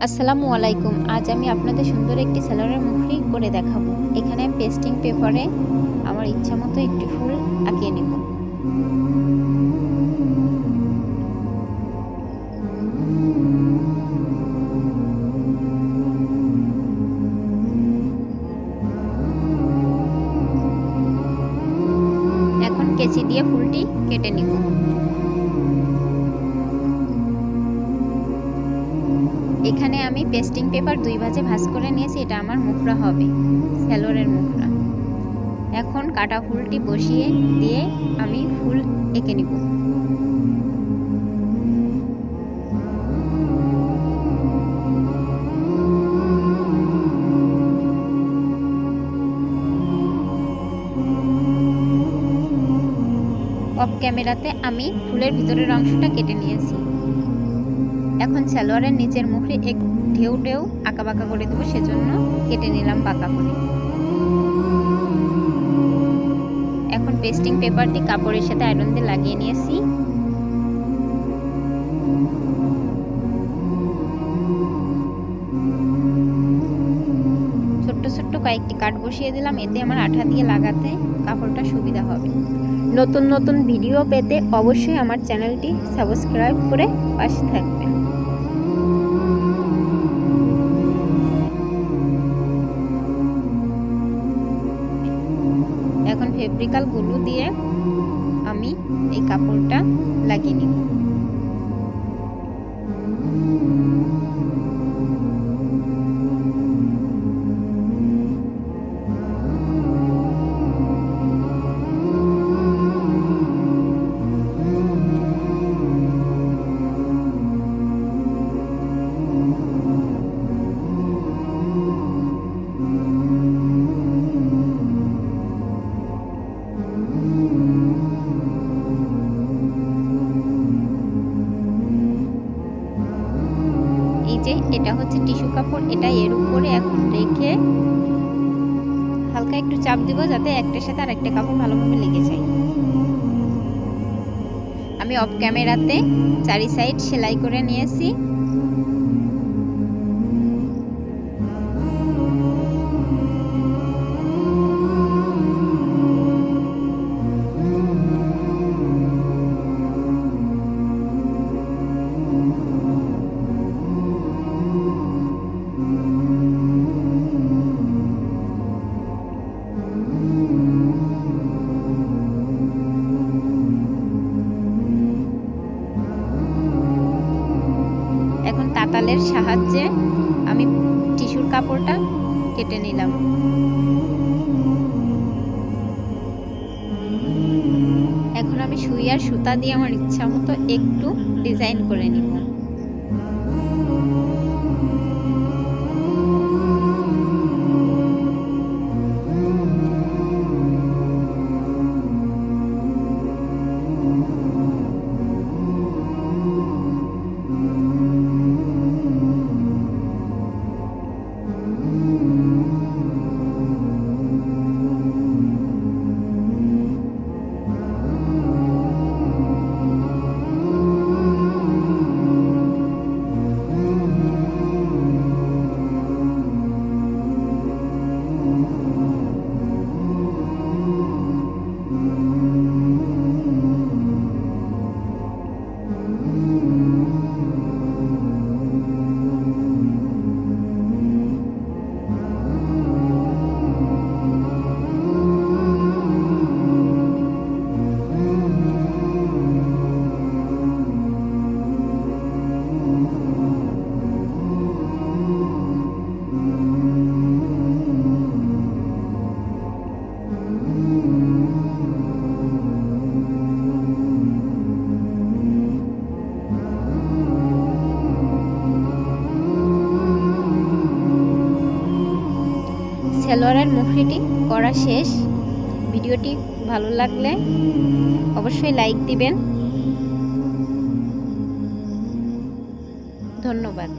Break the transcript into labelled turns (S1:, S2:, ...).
S1: আসসালামু আলাইকুম। আজ আমি আপনাদের সুন্দর একটি সালোয়ারের মুখরি করে দেখাবো। এখানে আমি পেস্টিং পেপারে আমার ইচ্ছা মতো একটি ফুল আঁকিয়ে নেব। এখন কেচি দিয়ে ফুলটি কেটে নিব। এখানে আমি পেস্টিং পেপার 2 ভাঁজে ভাঁজ করে নিয়েছি। এটা আমার মুখরা হবে, সালোয়ারের মুখরা। এখন কাটা ফুলটি বসিয়ে দিয়ে আমি ফুল এঁকে নিব। অফ ক্যামেরাতে আমি ফুলের ভিতরের অংশটা কেটে নিয়েছি। এখন সালোয়ারের নিচের মুখে এক ঢেউ ঢেউ আঁকা বাঁকা করে দেবো, সেজন্য কেটে নিলাম বাঁকা করে। এখন পেস্টিং পেপারটি কাপড়ের সাথে আয়রন দিয়ে লাগিয়ে নিয়েছি। ছোট্ট ছোট্ট কয়েকটি কাট বসিয়ে দিলাম, এতে আমার আঠা দিয়ে লাগাতে কাপড়টা সুবিধা হবে। নতুন নতুন ভিডিও পেতে অবশ্যই আমার চ্যানেলটি সাবস্ক্রাইব করে পাশে থাকবেন। এখন ফেব্রিকাল গ্লু দিয়ে আমি এই কাপড়টা লাগিয়ে নিব। এটা হচ্ছে টিস্যু কাপড়, এটা এর উপরে এখন রেখে হালকা একটু চাপ দিব, যাতে একটার সাথে আরেকটা কাপড় ভালোভাবে লেগে যায়। আমি অফ ক্যামেরাতে চারি সাইড সেলাই করে নিয়েছি। এখন তাতালের সাহায্যে আমি টিস্যুর কাপড়টা কেটে নিলাম। এখন আমি সুই আর সুতা দিয়ে আমার ইচ্ছা মতো একটু ডিজাইন করে নিব। সালোয়ারের মুখরিটি করা শেষ। ভিডিওটি ভালো লাগলে অবশ্যই লাইক দিবেন। ধন্যবাদ।